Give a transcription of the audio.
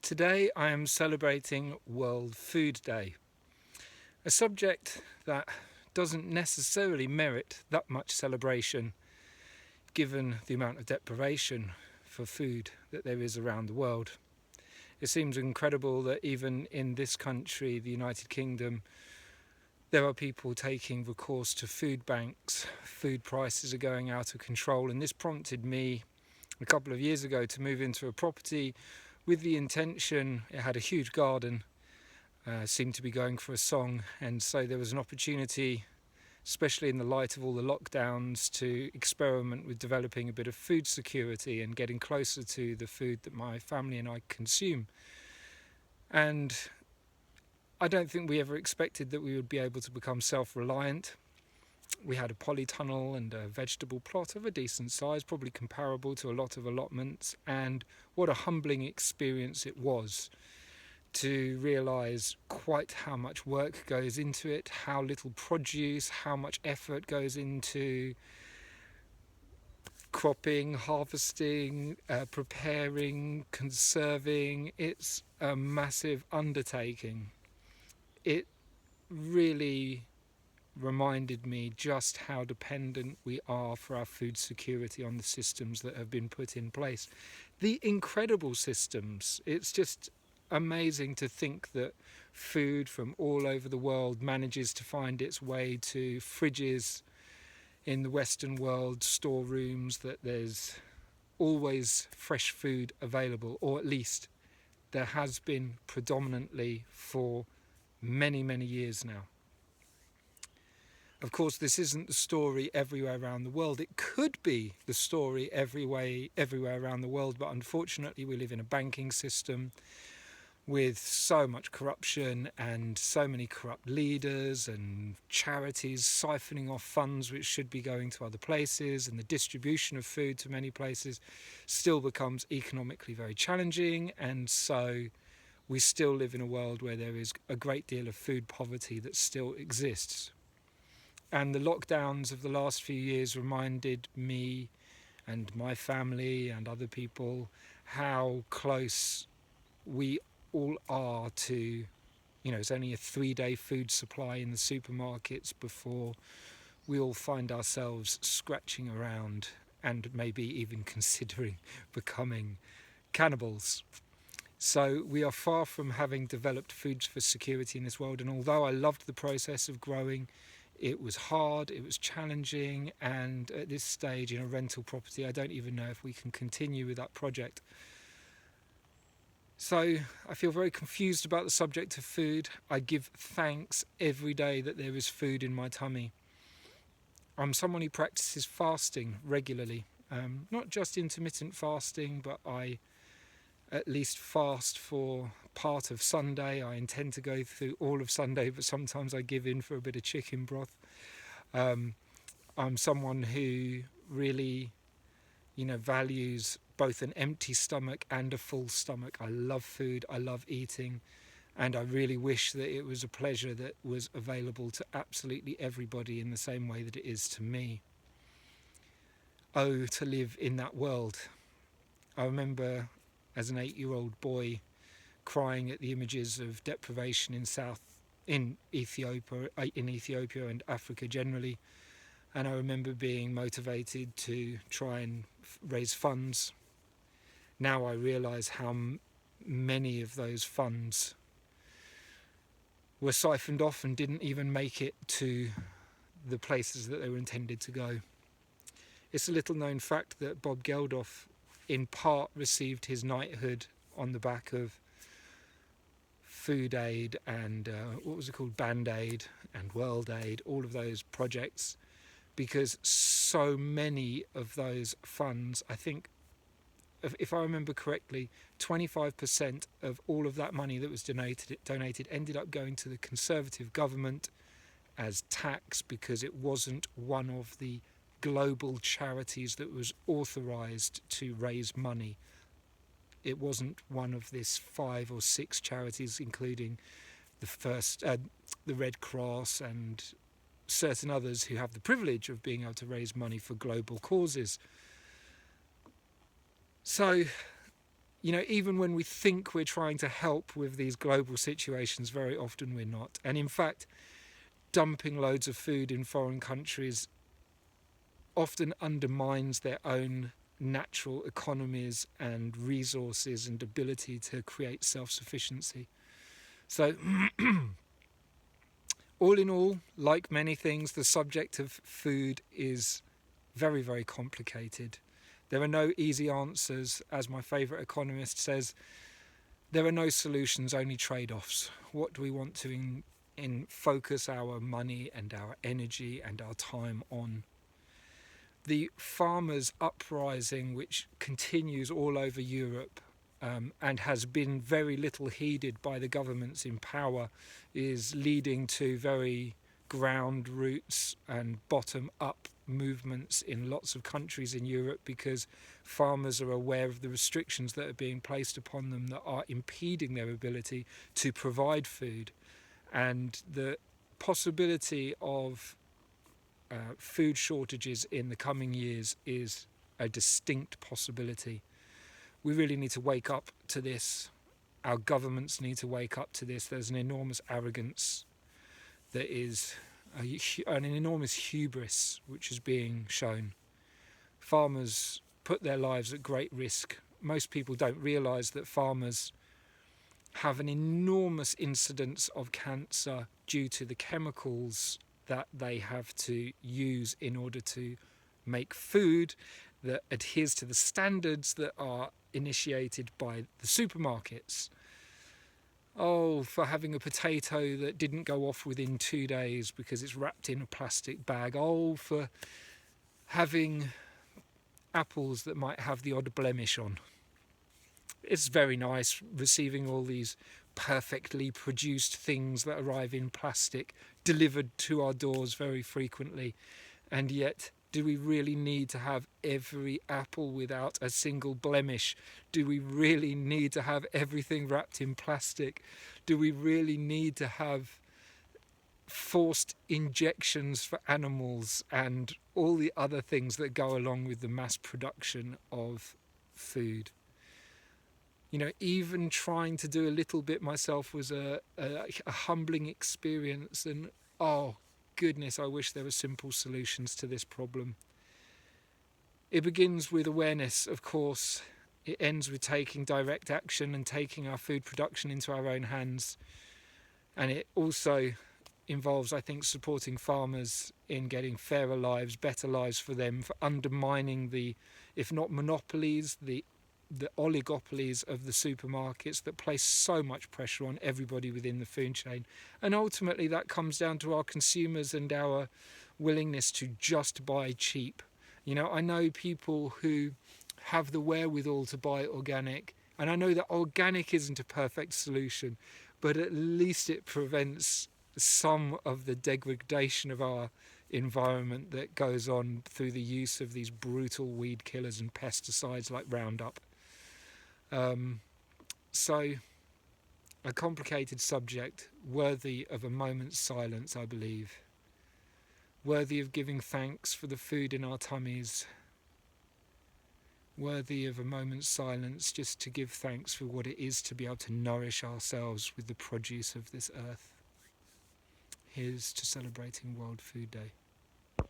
Today I am celebrating World Food Day, a subject that doesn't necessarily merit that much celebration given the amount of deprivation for food that there is around the world. It seems incredible that even in this country, the United Kingdom, there are people taking recourse to food banks. Food prices are going out of control, and this prompted me a couple of years ago to move into a property with the intention. It had a huge garden, seemed to be going for a song, and so there was an opportunity, especially in the light of all the lockdowns, to experiment with developing a bit of food security and getting closer to the food that my family and I consume. And I don't think we ever expected that we would be able to become self-reliant. We had a polytunnel and a vegetable plot of a decent size, probably comparable to a lot of allotments, and what a humbling experience it was to realise quite how much work goes into it, how little produce, how much effort goes into cropping, harvesting, preparing, conserving. It's a massive undertaking. It really reminded me just how dependent we are for our food security on the systems that have been put in place. The incredible systems. It's just amazing to think that food from all over the world manages to find its way to fridges in the Western world, storerooms, that there's always fresh food available, or at least there has been predominantly for many, many years now. Of course, this isn't the story everywhere around the world. It could be the story everywhere around the world, but unfortunately we live in a banking system with so much corruption and so many corrupt leaders and charities siphoning off funds which should be going to other places, and the distribution of food to many places still becomes economically very challenging, and so we still live in a world where there is a great deal of food poverty that still exists. And the lockdowns of the last few years reminded me and my family and other people how close we all are to, it's only a 3-day food supply in the supermarkets before we all find ourselves scratching around and maybe even considering becoming cannibals. So we are far from having developed food for security in this world, and although I loved the process of growing, it was hard, it was challenging, and at this stage in a rental property, I don't even know if we can continue with that project. So I feel very confused about the subject of food. I give thanks every day that there is food in my tummy. I'm someone who practices fasting regularly, not just intermittent fasting, but I at least fast for part of Sunday. I intend to go through all of Sunday, but sometimes I give in for a bit of chicken broth. I'm someone who really, values both an empty stomach and a full stomach. I love food, I love eating, and I really wish that it was a pleasure that was available to absolutely everybody in the same way that it is to me. Oh, to live in that world. I remember as an 8-year-old boy crying at the images of deprivation in Ethiopia and Africa generally, and I remember being motivated to try and raise funds. Now I realise how many of those funds were siphoned off and didn't even make it to the places that they were intended to go. It's a little known fact that Bob Geldof in part received his knighthood on the back of Food Aid and Band Aid and World Aid, all of those projects, because so many of those funds, I think, if I remember correctly, 25% of all of that money that was donated ended up going to the Conservative government as tax, because it wasn't one of the global charities that was authorised to raise money. It wasn't one of this 5 or 6 charities, including the Red Cross and certain others who have the privilege of being able to raise money for global causes. So, even when we think we're trying to help with these global situations, very often we're not. And in fact, dumping loads of food in foreign countries often undermines their own natural economies and resources and ability to create self-sufficiency. So all in all, like many things, the subject of food is very, very complicated. There are no easy answers. As my favourite economist says, there are no solutions, only trade-offs. What do we want to focus our money and our energy and our time on? The farmers' uprising, which continues all over Europe and has been very little heeded by the governments in power, is leading to very ground roots and bottom-up movements in lots of countries in Europe, because farmers are aware of the restrictions that are being placed upon them that are impeding their ability to provide food, and the possibility of food shortages in the coming years is a distinct possibility. We really need to wake up to this. Our governments need to wake up to this. There's an enormous arrogance, there is an enormous hubris which is being shown. Farmers put their lives at great risk. Most people don't realise that farmers have an enormous incidence of cancer due to the chemicals that they have to use in order to make food that adheres to the standards that are initiated by the supermarkets. Oh, for having a potato that didn't go off within 2 days because it's wrapped in a plastic bag. Oh, for having apples that might have the odd blemish on. It's very nice receiving all these perfectly produced things that arrive in plastic, delivered to our doors very frequently. And yet, do we really need to have every apple without a single blemish? Do we really need to have everything wrapped in plastic? Do we really need to have forced injections for animals and all the other things that go along with the mass production of food? Even trying to do a little bit myself was a humbling experience, and oh goodness, I wish there were simple solutions to this problem. It begins with awareness, of course. It ends with taking direct action and taking our food production into our own hands. And it also involves, I think, supporting farmers in getting fairer lives, better lives for them, for undermining the, if not monopolies, the oligopolies of the supermarkets that place so much pressure on everybody within the food chain. And ultimately that comes down to our consumers and our willingness to just buy cheap. I know people who have the wherewithal to buy organic, and I know that organic isn't a perfect solution, but at least it prevents some of the degradation of our environment that goes on through the use of these brutal weed killers and pesticides like Roundup. So a complicated subject, worthy of a moment's silence, I believe. Worthy of giving thanks for the food in our tummies. Worthy of a moment's silence just to give thanks for what it is to be able to nourish ourselves with the produce of this earth. Here's to celebrating World Food Day.